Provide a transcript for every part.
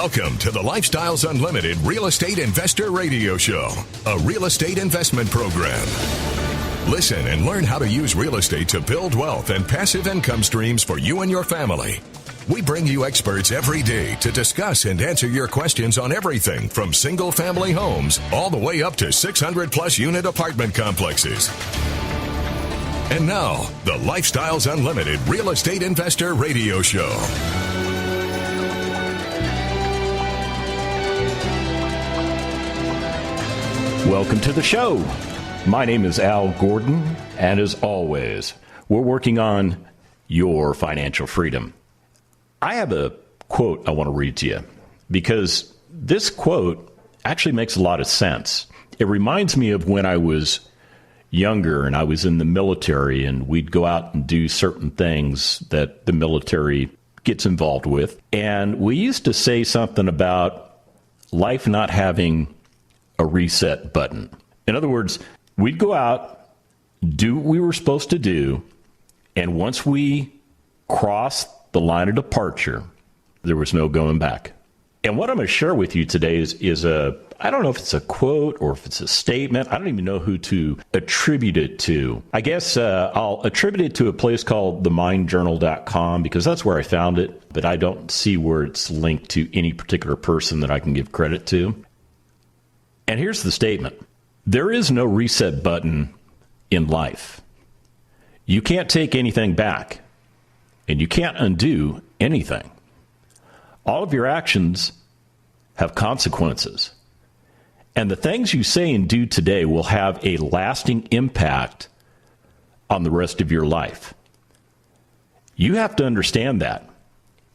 Welcome to the Lifestyles Unlimited Real Estate Investor Radio Show, a real estate investment program. Listen and learn how to use real estate to build wealth and passive income streams for you and your family. We bring you experts every day to discuss and answer your questions on everything from single-family homes all the way up to 600-plus unit apartment complexes. And now, the Lifestyles Unlimited Real Estate Investor Radio Show. Welcome to the show. My name is Al Gordon, and as always, we're working on your financial freedom. I have a quote I want to read to you because this quote actually makes a lot of sense. It reminds me of when I was younger and I was in the military and we'd go out and do certain things that the military gets involved with. And we used to say something about life not having a reset button. In other words, we'd go out, do what we were supposed to do, and once we crossed the line of departure, there was no going back. And what I'm going to share with you today is I don't know if it's a quote or if it's a statement. I don't even know who to attribute it to. I guess I'll attribute it to a place called themindjournal.com because that's where I found it, but I don't see where it's linked to any particular person that I can give credit to. And here's the statement. There is no reset button in life. You can't take anything back, and you can't undo anything. All of your actions have consequences. And the things you say and do today will have a lasting impact on the rest of your life. You have to understand that,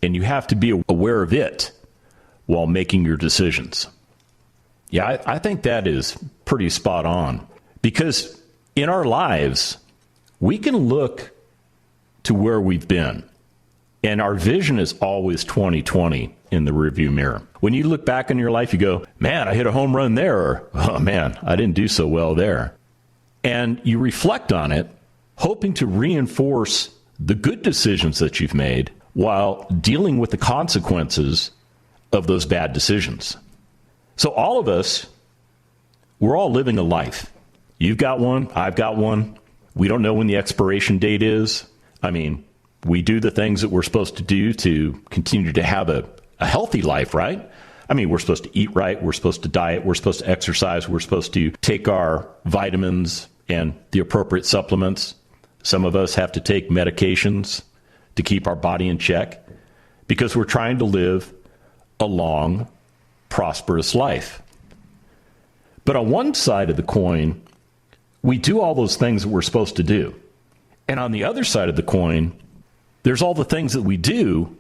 and you have to be aware of it while making your decisions. Yeah, I think that is pretty spot on because in our lives, we can look to where we've been, and our vision is always 20/20 in the rearview mirror. When you look back in your life, you go, man, I hit a home run there, or, oh man, I didn't do so well there. And you reflect on it, hoping to reinforce the good decisions that you've made while dealing with the consequences of those bad decisions. So all of us, we're all living a life. You've got one, I've got one. We don't know when the expiration date is. I mean, we do the things that we're supposed to do to continue to have a healthy life, right? I mean, we're supposed to eat right. We're supposed to diet. We're supposed to exercise. We're supposed to take our vitamins and the appropriate supplements. Some of us have to take medications to keep our body in check because we're trying to live a long, prosperous life. But on one side of the coin, we do all those things that we're supposed to do. And on the other side of the coin, there's all the things that we do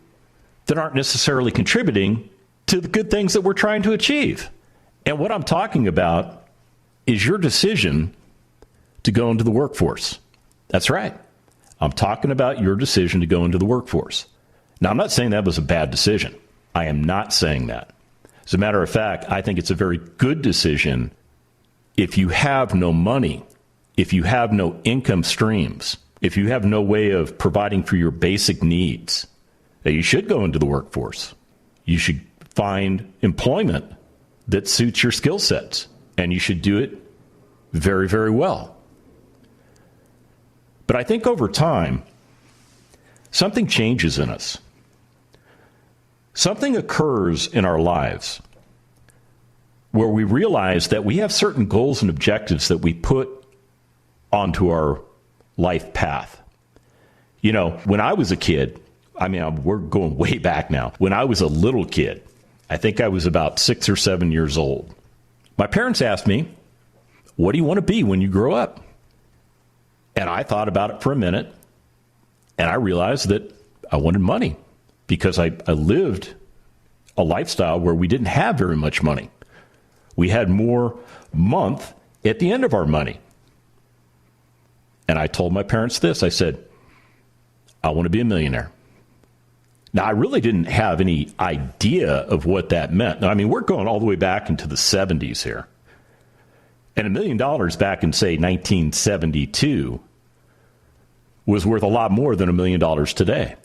that aren't necessarily contributing to the good things that we're trying to achieve. And what I'm talking about is your decision to go into the workforce. That's right. I'm talking about your decision to go into the workforce. Now, I'm not saying that was a bad decision. I am not saying that. As a matter of fact, I think it's a very good decision if you have no money, if you have no income streams, if you have no way of providing for your basic needs, that you should go into the workforce. You should find employment that suits your skill sets, and you should do it very, very well. But I think over time, something changes in us. Something occurs in our lives where we realize that we have certain goals and objectives that we put onto our life path. You know, when I was a kid, I mean, we're going way back now. When I was a little kid, I think I was about 6 or 7 years old. My parents asked me, what do you want to be when you grow up? And I thought about it for a minute, and I realized that I wanted money because I lived a lifestyle where we didn't have very much money. We had more month at the end of our money. And I told my parents this. I said, I want to be a millionaire. Now, I really didn't have any idea of what that meant. Now, I mean, we're going all the way back into the 70s here. And $1 million back in, say, 1972 was worth a lot more than $1 million today.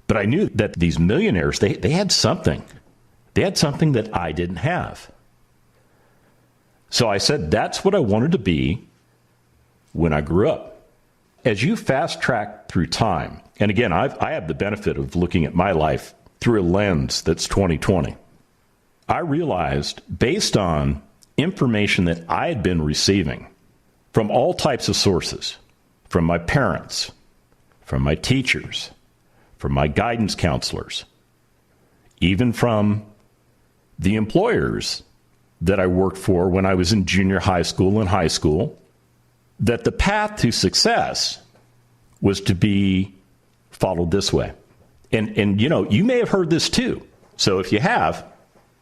But I knew that these millionaires, they had something. They had something that I didn't have. So I said, that's what I wanted to be when I grew up. As you fast track through time, and again, I have the benefit of looking at my life through a lens that's 2020. I realized, based on information that I had been receiving from all types of sources, from my parents, from my teachers, from my guidance counselors, even from the employers that I worked for when I was in junior high school and high school, that the path to success was to be followed this way. And you know, you may have heard this too. So if you have,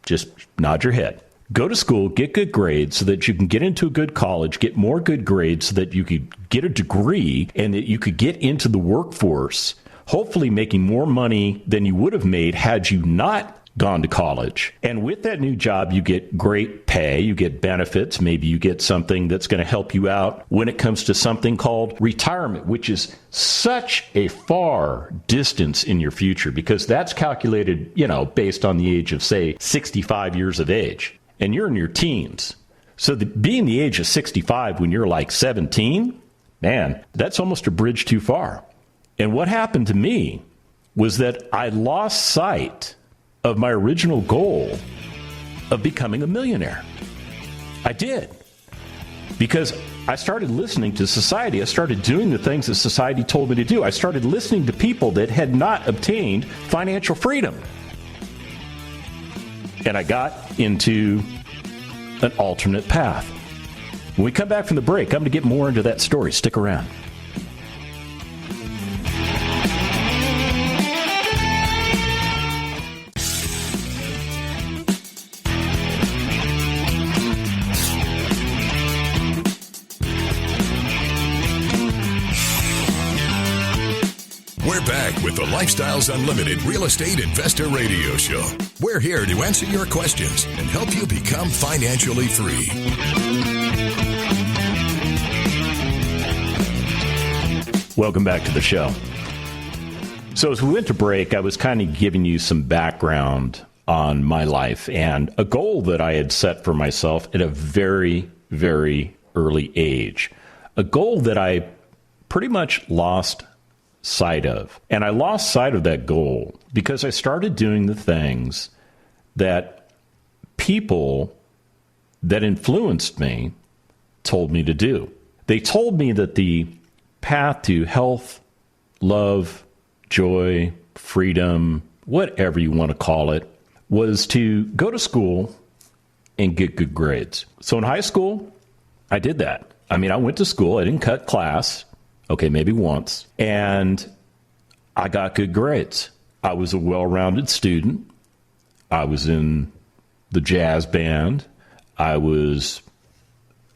just nod your head. Go to school, get good grades so that you can get into a good college, get more good grades so that you could get a degree and that you could get into the workforce, hopefully making more money than you would have made had you not gone to college. And with that new job, you get great pay, you get benefits, maybe you get something that's going to help you out when it comes to something called retirement, which is such a far distance in your future because that's calculated, you know, based on the age of, say, 65 years of age. And you're in your teens. So being the age of 65 when you're like 17, man, that's almost a bridge too far. And what happened to me was that I lost sight of my original goal of becoming a millionaire. I did. Because I started listening to society. I started doing the things that society told me to do. I started listening to people that had not obtained financial freedom. And I got into an alternate path. When we come back from the break, I'm going to get more into that story. Stick around. We're back with the Lifestyles Unlimited Real Estate Investor Radio Show. We're here to answer your questions and help you become financially free. Welcome back to the show. So as we went to break, I was kind of giving you some background on my life and a goal that I had set for myself at a very, very early age. A goal that I pretty much lost sight of. And I lost sight of that goal because I started doing the things that people that influenced me told me to do. They told me that the path to health, love, joy, freedom, whatever you want to call it, was to go to school and get good grades. So in high school, I did that. I mean, I went to school. I didn't cut class. Okay, maybe once. And I got good grades. I was a well-rounded student. I was in the jazz band. I was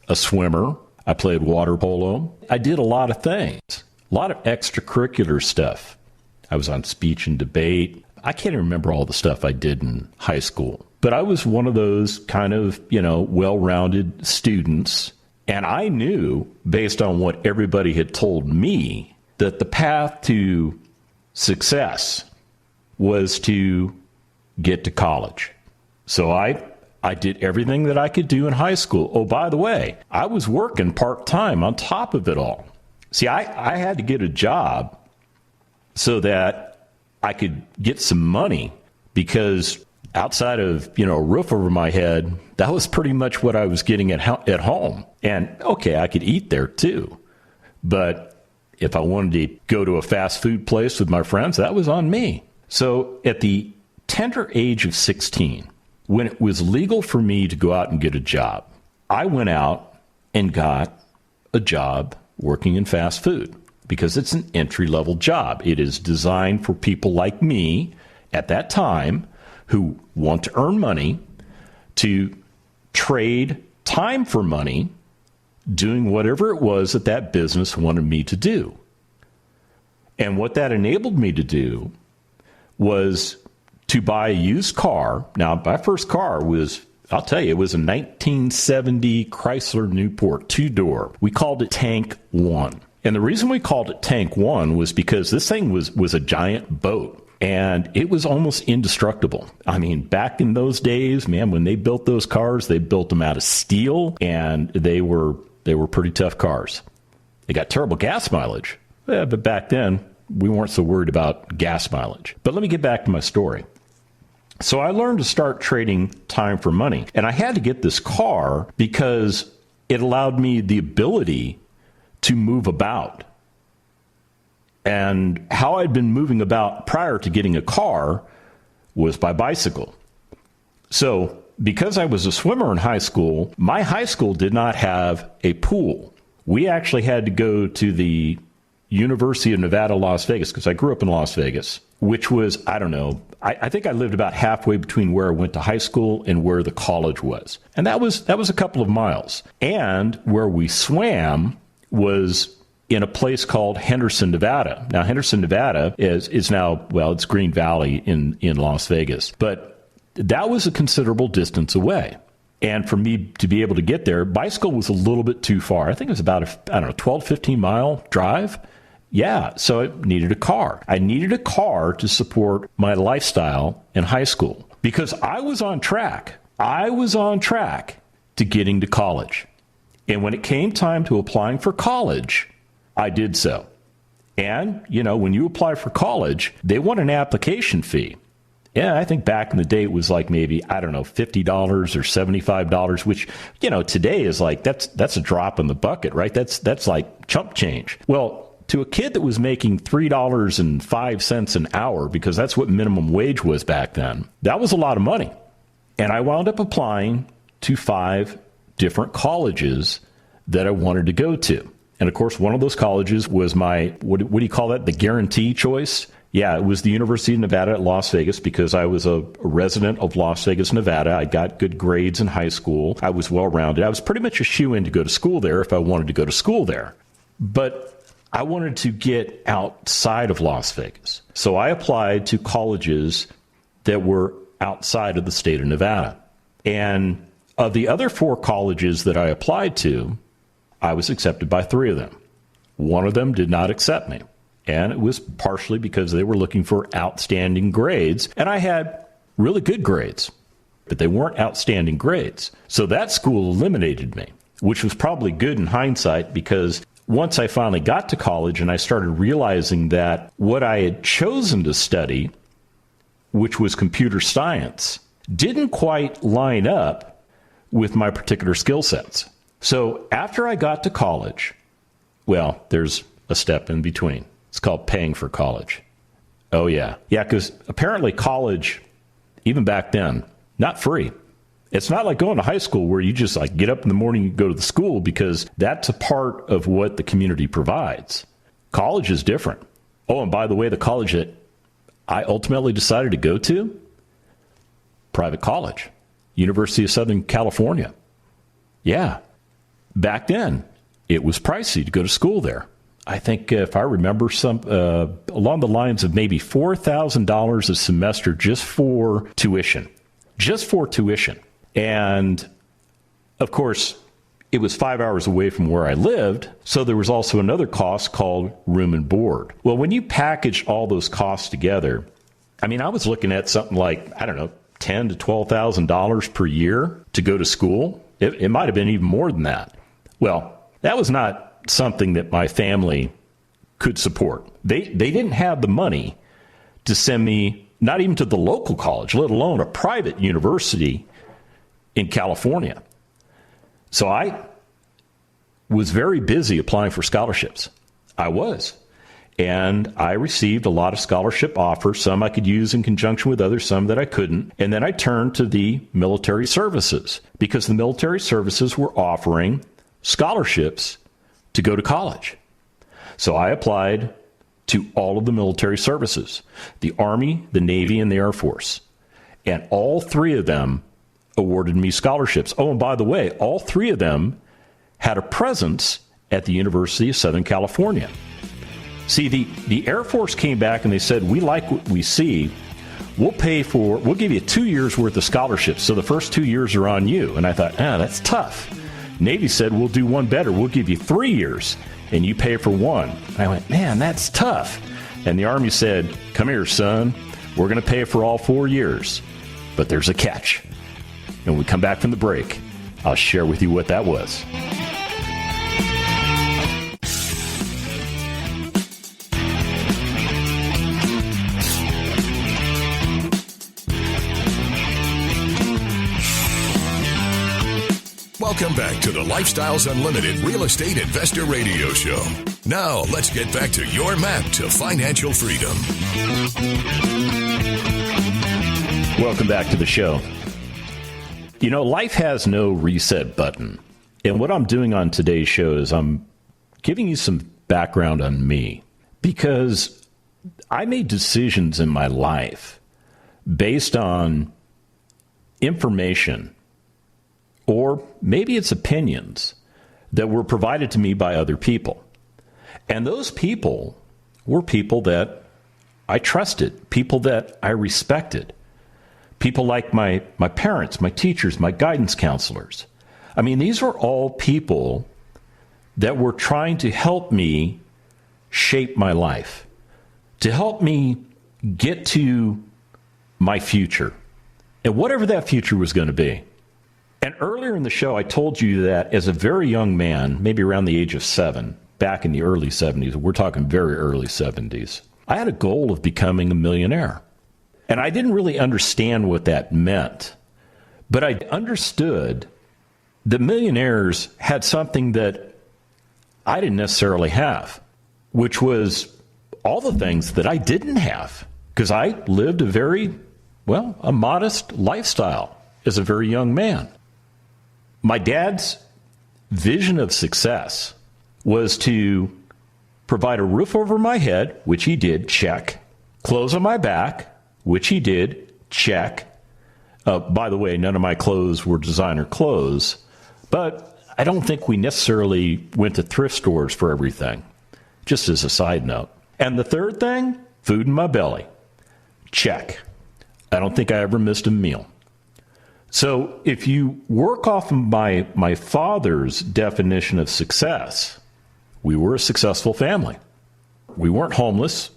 a swimmer. I played water polo. I did a lot of things, a lot of extracurricular stuff. I was on speech and debate. I can't even remember all the stuff I did in high school. But I was one of those kind of, well-rounded students. And I knew, based on what everybody had told me, that the path to success was to get to college. So I did everything that I could do in high school. Oh, by the way, I was working part-time on top of it all. See, I had to get a job so that I could get some money because outside of, a roof over my head, that was pretty much what I was getting at home. And, okay, I could eat there too. But if I wanted to go to a fast food place with my friends, that was on me. So at the tender age of 16, when it was legal for me to go out and get a job, I went out and got a job working in fast food because it's an entry-level job. It is designed for people like me at that time who want to earn money, to trade time for money, doing whatever it was that business wanted me to do. And what that enabled me to do was to buy a used car. Now, my first car was, I'll tell you, it was a 1970 Chrysler Newport 2-door. We called it Tank 1. And the reason we called it Tank 1 was because this thing was a giant boat. and it was almost indestructible. I mean, back in those days, man, when they built those cars, they built them out of steel, and they were pretty tough cars. They got terrible gas mileage, but back then, we weren't so worried about gas mileage. But let me get back to my story. So I learned to start trading time for money, and I had to get this car because it allowed me the ability to move about. And how I'd been moving about prior to getting a car was by bicycle. So because I was a swimmer in high school, my high school did not have a pool. We actually had to go to the University of Nevada, Las Vegas, because I grew up in Las Vegas, which was, I don't know, I think I lived about halfway between where I went to high school and where the college was. And that was a couple of miles. And where we swam was in a place called Henderson, Nevada. Now, Henderson, Nevada is now, well, it's Green Valley in Las Vegas. But that was a considerable distance away. And for me to be able to get there, bicycle was a little bit too far. I think it was about 12, 15-mile drive. Yeah, so I needed a car. I needed a car to support my lifestyle in high school because I was on track. I was on track to getting to college. And when it came time to applying for college, I did so. And, you know, when you apply for college, they want an application fee. Yeah, I think back in the day it was like maybe, I don't know, $50 or $75, which, you know, today is like, that's a drop in the bucket, right? That's like chump change. Well, to a kid that was making $3.05 an hour, because that's what minimum wage was back then, that was a lot of money. And I wound up applying to 5 different colleges that I wanted to go to. And of course, one of those colleges was my, what do you call that? The guarantee choice. Yeah, it was the University of Nevada at Las Vegas because I was a resident of Las Vegas, Nevada. I got good grades in high school. I was well-rounded. I was pretty much a shoo-in to go to school there if I wanted to go to school there. But I wanted to get outside of Las Vegas. So I applied to colleges that were outside of the state of Nevada. And of the other 4 colleges that I applied to, I was accepted by 3 of them. One of them did not accept me. And it was partially because they were looking for outstanding grades. And I had really good grades, but they weren't outstanding grades. So that school eliminated me, which was probably good in hindsight because once I finally got to college and I started realizing that what I had chosen to study, which was computer science, didn't quite line up with my particular skill sets. So after I got to college, well, there's a step in between. It's called paying for college. Oh, yeah. Yeah, because apparently college, even back then, not free. It's not like going to high school where you just like get up in the morning and go to the school because that's a part of what the community provides. College is different. Oh, and by the way, the college that I ultimately decided to go to, private college, University of Southern California. Yeah. Back then, it was pricey to go to school there. I think if I remember some along the lines of maybe $4,000 a semester just for tuition. Just for tuition. And, of course, it was 5 hours away from where I lived, so there was also another cost called room and board. Well, when you package all those costs together, I mean, I was looking at something like, I don't know, $10,000 to $12,000 per year to go to school. It might have been even more than that. Well, that was not something that my family could support. They didn't have the money to send me not even to the local college, let alone a private university in California. So I was very busy applying for scholarships. I was. And I received a lot of scholarship offers, some I could use in conjunction with others, some that I couldn't. And then I turned to the military services because the military services were offering scholarships to go to college. So I applied to all of the military services, the Army, the Navy, and the Air Force. And all 3 of them awarded me scholarships. Oh, and by the way, all 3 of them had a presence at the University of Southern California. See, the Air Force came back and they said, we like what we see. We'll give you 2 years worth of scholarships. So the first 2 years are on you. And I thought, that's tough. Navy said, we'll do one better. We'll give you 3 years and you pay for 1. And I went, man, that's tough. And the Army said, come here, son. We're going to pay for all 4 years. But there's a catch. And when we come back from the break, I'll share with you what that was. Welcome back to the Lifestyles Unlimited Real Estate Investor Radio Show. Now, let's get back to your map to financial freedom. Welcome back to the show. You know, life has no reset button. And what I'm doing on today's show is I'm giving you some background on me. Because I made decisions in my life based on information, or maybe it's opinions, that were provided to me by other people. And those people were people that I trusted, people that I respected, people like my parents, my teachers, my guidance counselors. I mean, these were all people that were trying to help me shape my life, to help me get to my future, and whatever that future was going to be. And earlier in the show, I told you that as a very young man, maybe around the age of 7, back in the early 70s, we're talking very early 70s, I had a goal of becoming a millionaire. And I didn't really understand what that meant. But I understood that millionaires had something that I didn't necessarily have, which was all the things that I didn't have. Because I lived a modest lifestyle as a very young man. My dad's vision of success was to provide a roof over my head, which he did, check. Clothes on my back, which he did, check. By the way, none of my clothes were designer clothes, but I don't think we necessarily went to thrift stores for everything, just as a side note. And the third thing, food in my belly, check. I don't think I ever missed a meal. So if you work off of my father's definition of success, we were a successful family. We weren't homeless.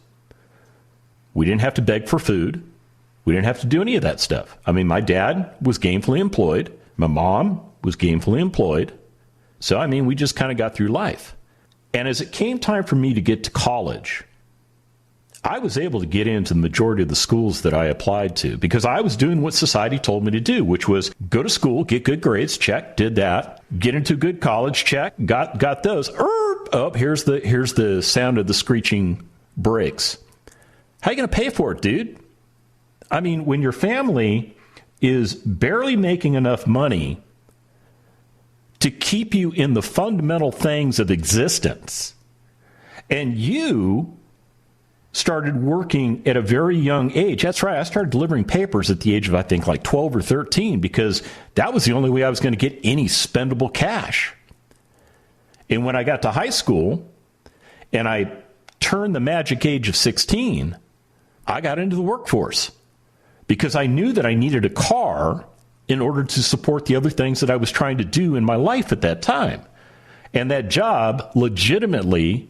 We didn't have to beg for food. We didn't have to do any of that stuff. I mean, my dad was gainfully employed. My mom was gainfully employed. So, I mean, we just kind of got through life. And as it came time for me to get to college, I was able to get into the majority of the schools that I applied to because I was doing what society told me to do, which was go to school, get good grades, check, did that. Get into a good college, check, got those. Oh, here's the sound of the screeching brakes. How are you going to pay for it, dude? I mean, when your family is barely making enough money to keep you in the fundamental things of existence, and you started working at a very young age. That's right. I started delivering papers at the age of, I think, like 12 or 13 because that was the only way I was going to get any spendable cash. And when I got to high school and I turned the magic age of 16, I got into the workforce because I knew that I needed a car in order to support the other things that I was trying to do in my life at that time. And that job legitimately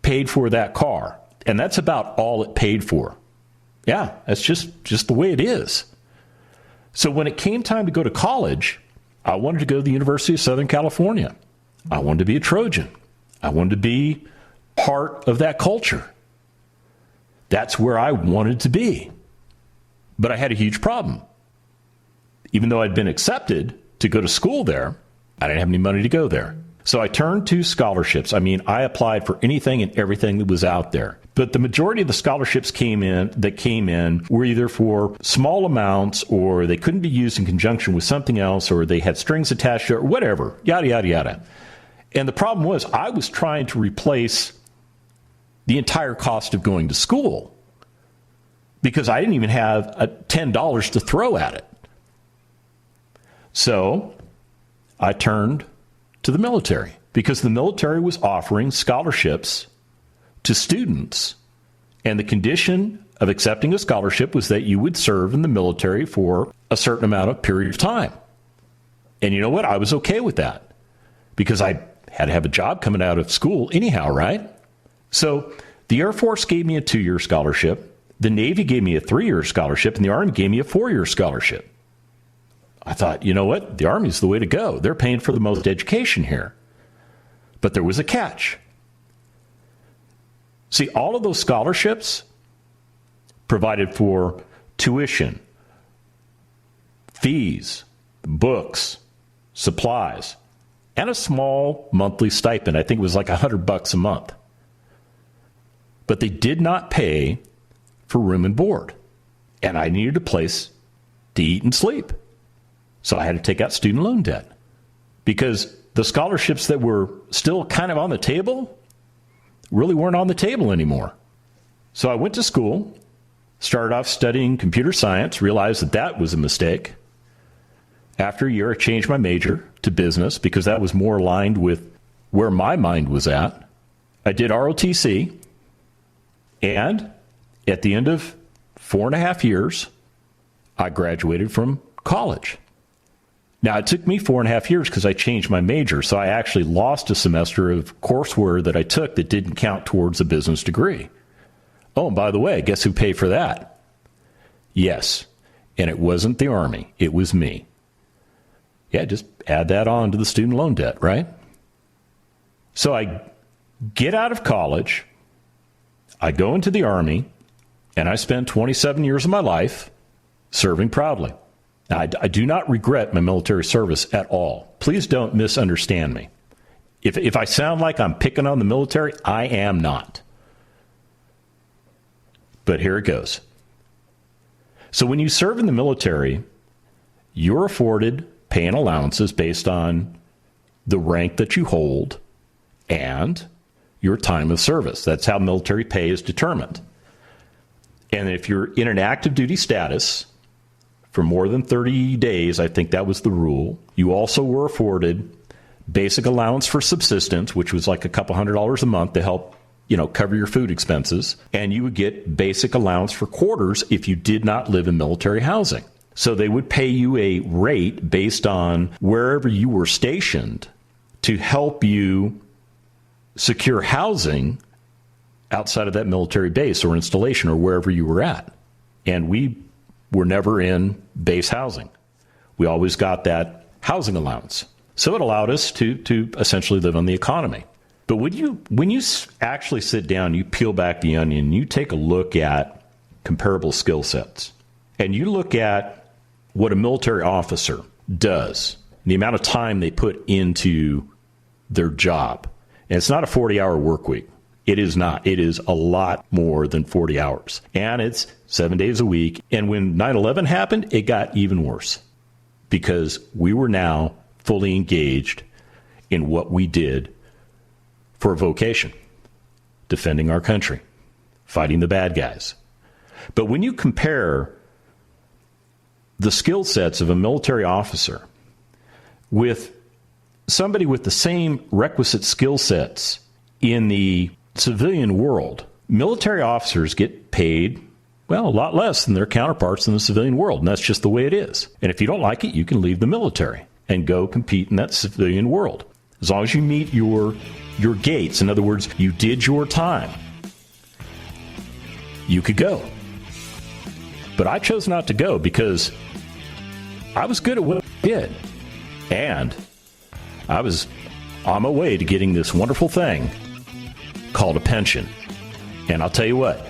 paid for that car. And that's about all it paid for. Yeah, that's just the way it is. So when it came time to go to college, I wanted to go to the University of Southern California. I wanted to be a Trojan. I wanted to be part of that culture. That's where I wanted to be. But I had a huge problem. Even though I'd been accepted to go to school there, I didn't have any money to go there. So I turned to scholarships. I mean, I applied for anything and everything that was out there. But the majority of the scholarships came in were either for small amounts or they couldn't be used in conjunction with something else or they had strings attached to it or whatever, yada, yada, yada. And the problem was I was trying to replace the entire cost of going to school because I didn't even have $10 to throw at it. So I turned to the military because the military was offering scholarships to students. And the condition of accepting a scholarship was that you would serve in the military for a certain amount of period of time. And you know what? I was okay with that because I had to have a job coming out of school anyhow, right? So the Air Force gave me a 2-year scholarship. The Navy gave me a 3-year scholarship, and the Army gave me a 4-year scholarship. I thought, you know what? The Army's the way to go. They're paying for the most education here. But there was a catch. See, all of those scholarships provided for tuition, fees, books, supplies, and a small monthly stipend. I think it was like $100 a month. But they did not pay for room and board. And I needed a place to eat and sleep. So I had to take out student loan debt. Because the scholarships that were still kind of on the table really weren't on the table anymore. So I went to school, started off studying computer science, realized that that was a mistake. After a year, I changed my major to business because that was more aligned with where my mind was at. I did ROTC, and at the end of 4.5 years, I graduated from college. Now, it took me 4.5 years because I changed my major, so I actually lost a semester of courseware that I took that didn't count towards a business degree. Oh, and by the way, guess who paid for that? Yes, and it wasn't the Army, it was me. Yeah, just add that on to the student loan debt, right? So I get out of college, I go into the Army, and I spent 27 years of my life serving proudly. Now, I do not regret my military service at all. Please don't misunderstand me. If I sound like I'm picking on the military, I am not. But here it goes. So when you serve in the military, you're afforded pay and allowances based on the rank that you hold and your time of service. That's how military pay is determined. And if you're in an active duty status for more than 30 days, I think that was the rule, you also were afforded basic allowance for subsistence, which was like a couple $100 a month to help, cover your food expenses. And you would get basic allowance for quarters if you did not live in military housing. So they would pay you a rate based on wherever you were stationed to help you secure housing outside of that military base or installation or wherever you were at. And we were never in base housing. We always got that housing allowance. So it allowed us to essentially live on the economy. But when you actually sit down, you peel back the onion, you take a look at comparable skill sets, and you look at what a military officer does, the amount of time they put into their job. And it's not a 40-hour work week. It is not. It is a lot more than 40 hours. And it's 7 days a week. And when 9/11 happened, it got even worse because we were now fully engaged in what we did for a vocation, defending our country, fighting the bad guys. But when you compare the skill sets of a military officer with somebody with the same requisite skill sets in the civilian world, military officers get paid, well, a lot less than their counterparts in the civilian world, and that's just the way it is. And if you don't like it, you can leave the military and go compete in that civilian world. As long as you meet your gates, in other words, you did your time, you could go. But I chose not to go because I was good at what I did. And I was on my way to getting this wonderful thing called a pension. And I'll tell you what,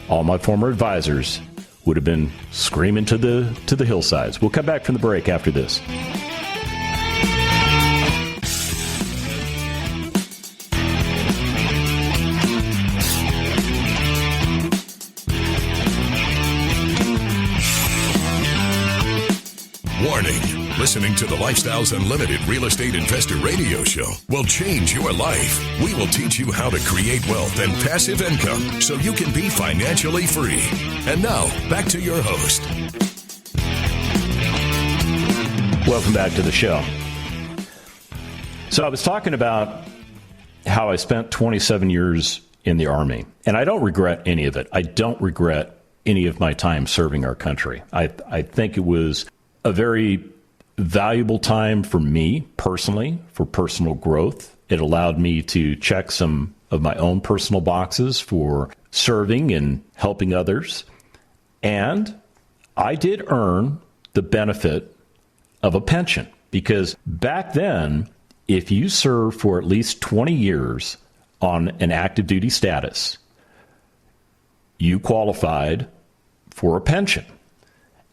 all my former advisors would have been screaming to the hillsides. We'll come back from the break after this. Warning. Listening to the Lifestyles Unlimited Real Estate Investor Radio Show will change your life. We will teach you how to create wealth and passive income so you can be financially free. And now, back to your host. Welcome back to the show. So I was talking about how I spent 27 years in the Army, and I don't regret any of it. I don't regret any of my time serving our country. I think it was a very valuable time for me personally, for personal growth. It allowed me to check some of my own personal boxes for serving and helping others. And I did earn the benefit of a pension, because back then, if you served for at least 20 years on an active duty status, you qualified for a pension.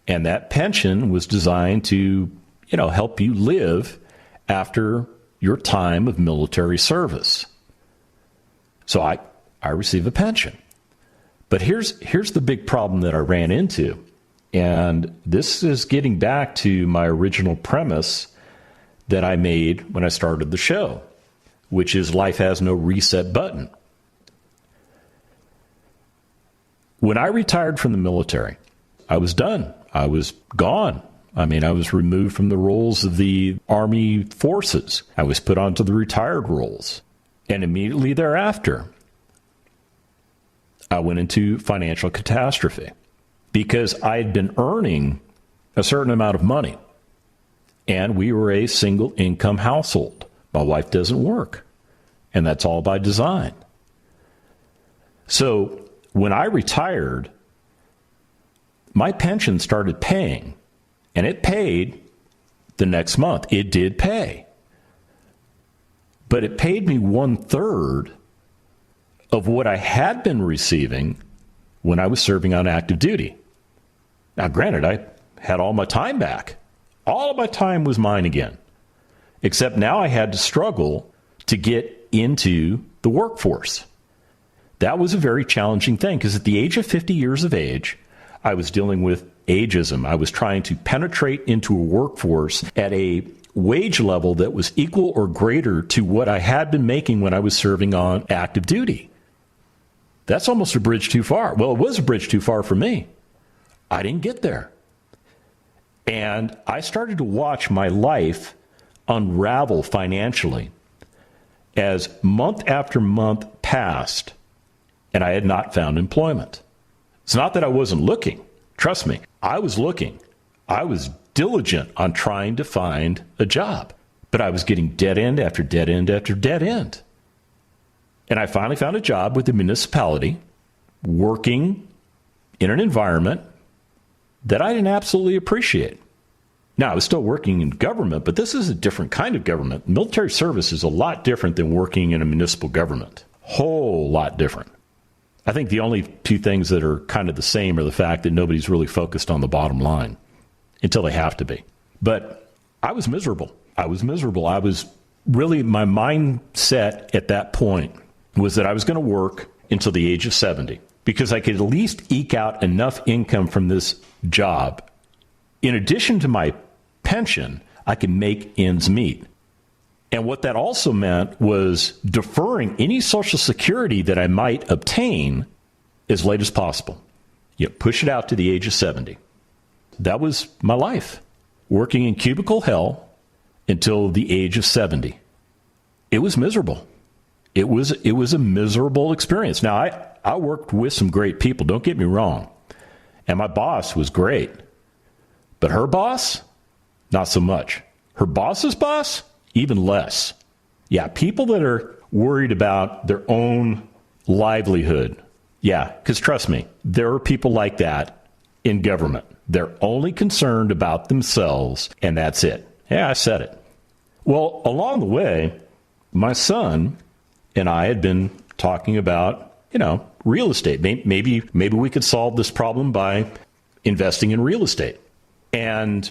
And that pension was designed to, help you live after your time of military service. So I receive a pension. But here's the big problem that I ran into. And this is getting back to my original premise that I made when I started the show, which is life has no reset button. When I retired from the military, I was done. I was gone. I was removed from the roles of the Army forces. I was put onto the retired roles. And immediately thereafter, I went into financial catastrophe because I had been earning a certain amount of money. And we were a single income household. My wife doesn't work. And that's all by design. So when I retired, my pension started paying. And it paid the next month. It did pay. But it paid me 1/3 of what I had been receiving when I was serving on active duty. Now, granted, I had all my time back. All of my time was mine again. Except now I had to struggle to get into the workforce. That was a very challenging thing, because at the age of 50 years of age, I was dealing with ageism. I was trying to penetrate into a workforce at a wage level that was equal or greater to what I had been making when I was serving on active duty. That's almost a bridge too far. Well, it was a bridge too far for me. I didn't get there. And I started to watch my life unravel financially as month after month passed and I had not found employment. It's not that I wasn't looking. Trust me, I was looking. I was diligent on trying to find a job, but I was getting dead end after dead end after dead end. And I finally found a job with the municipality, working in an environment that I didn't absolutely appreciate. Now, I was still working in government, but this is a different kind of government. Military service is a lot different than working in a municipal government. Whole lot different. I think the only two things that are kind of the same are the fact that nobody's really focused on the bottom line until they have to be. But I was miserable. I was really, my mindset at that point was that I was going to work until the age of 70 because I could at least eke out enough income from this job. In addition to my pension, I could make ends meet. And what that also meant was deferring any Social Security that I might obtain as late as possible. Push it out to the age of 70. That was my life, working in cubicle hell until the age of 70. It was miserable. It was a miserable experience. Now, I worked with some great people, don't get me wrong. And my boss was great. But her boss, not so much. Her boss's boss, even less. Yeah, people that are worried about their own livelihood. Yeah, because trust me, there are people like that in government. They're only concerned about themselves, and that's it. Yeah, I said it. Well, along the way, my son and I had been talking about, real estate. Maybe we could solve this problem by investing in real estate. And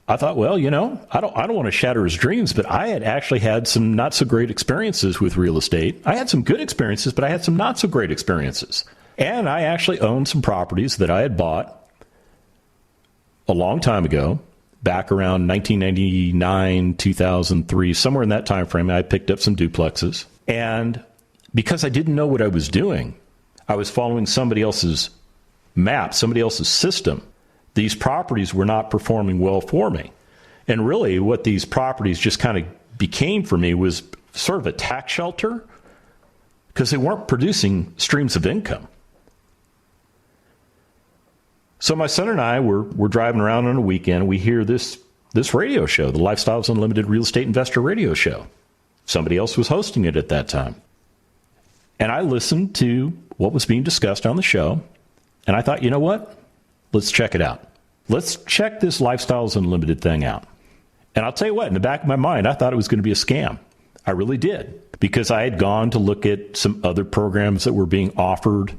I thought, well, I don't want to shatter his dreams, but I had actually had some not so great experiences with real estate. I had some good experiences, but I had some not so great experiences. And I actually owned some properties that I had bought a long time ago, back around 1999, 2003, somewhere in that time frame. I picked up some duplexes. And because I didn't know what I was doing, I was following somebody else's map, somebody else's system. These properties were not performing well for me. And really what these properties just kind of became for me was sort of a tax shelter because they weren't producing streams of income. So my son and I were driving around on a weekend. We hear this radio show, the Lifestyles Unlimited Real Estate Investor Radio Show. Somebody else was hosting it at that time. And I listened to what was being discussed on the show. And I thought, you know what? let's check it out. Let's check this Lifestyles Unlimited thing out. And I'll tell you what, in the back of my mind, I thought it was going to be a scam. I really did, because I had gone to look at some other programs that were being offered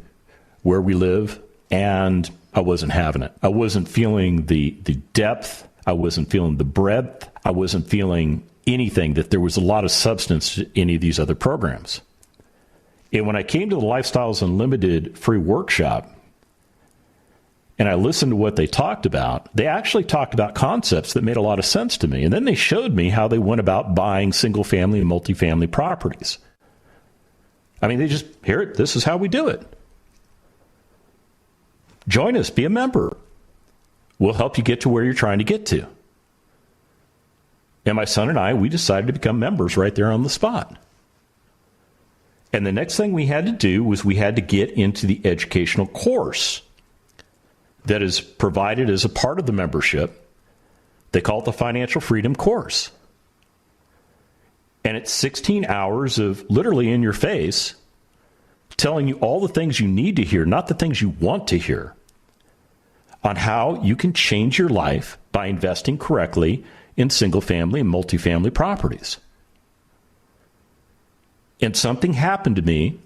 where we live, and I wasn't having it. I wasn't feeling the depth. I wasn't feeling the breadth. I wasn't feeling anything, that there was a lot of substance to any of these other programs. And when I came to the Lifestyles Unlimited free workshop, and I listened to what they talked about, they actually talked about concepts that made a lot of sense to me. And then they showed me how they went about buying single-family and multifamily properties. I mean, they just, here, this is how we do it. Join us, be a member. We'll help you get to where you're trying to get to. And my son and I, we decided to become members right there on the spot. And the next thing we had to do was we had to get into the educational course that is provided as a part of the membership. They call it the Financial Freedom Course. And it's 16 hours of literally in your face telling you all the things you need to hear, not the things you want to hear, on how you can change your life by investing correctly in single-family and multifamily properties. And something happened to me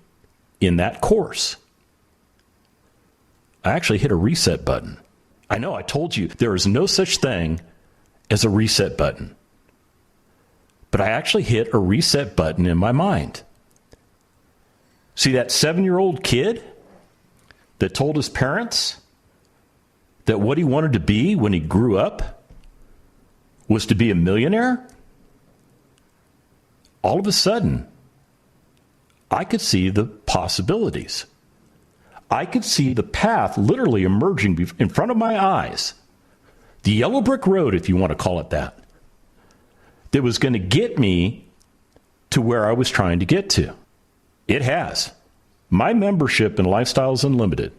in that course. I actually hit a reset button. I know I told you there is no such thing as a reset button. But I actually hit a reset button in my mind. See that 7-year-old kid that told his parents that what he wanted to be when he grew up was to be a millionaire? All of a sudden, I could see the possibilities. I could see the path literally emerging in front of my eyes. The yellow brick road, if you want to call it that was going to get me to where I was trying to get to. It has. My membership in Lifestyles Unlimited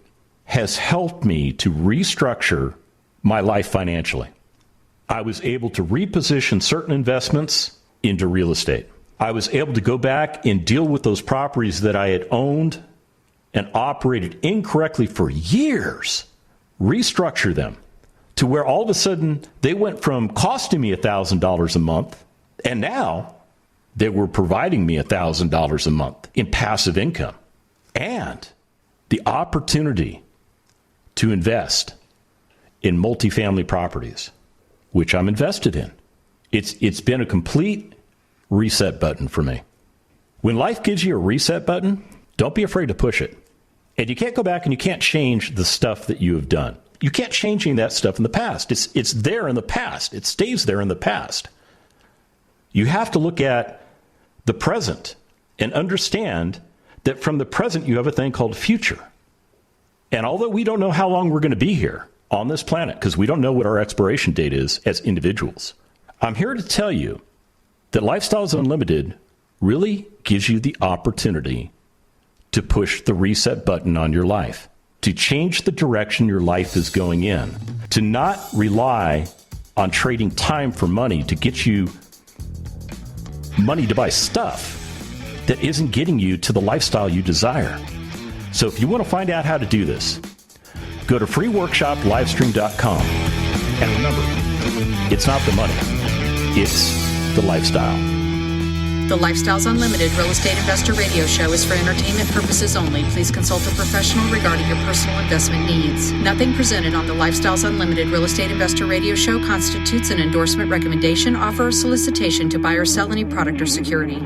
has helped me to restructure my life financially. I was able to reposition certain investments into real estate. I was able to go back and deal with those properties that I had owned and operated incorrectly for years, restructure them to where all of a sudden they went from costing me $1,000 a month, and now they were providing me $1,000 a month in passive income. And the opportunity to invest in multifamily properties, which I'm invested in. It's been a complete reset button for me. When life gives you a reset button, don't be afraid to push it. And you can't go back and you can't change the stuff that you have done. You can't change any of that stuff in the past. It's there in the past. It stays there in the past. You have to look at the present and understand that from the present you have a thing called future. And although we don't know how long we're going to be here on this planet, because we don't know what our expiration date is as individuals, I'm here to tell you that Lifestyles Unlimited really gives you the opportunity to push the reset button on your life, to change the direction your life is going in, to not rely on trading time for money to get you money to buy stuff that isn't getting you to the lifestyle you desire. So if you want to find out how to do this, go to freeworkshoplivestream.com. And remember, it's not the money, it's the lifestyle. The Lifestyles Unlimited Real Estate Investor Radio Show is for entertainment purposes only. Please consult a professional regarding your personal investment needs. Nothing presented on the Lifestyles Unlimited Real Estate Investor Radio Show constitutes an endorsement, recommendation, offer, or solicitation to buy or sell any product or security.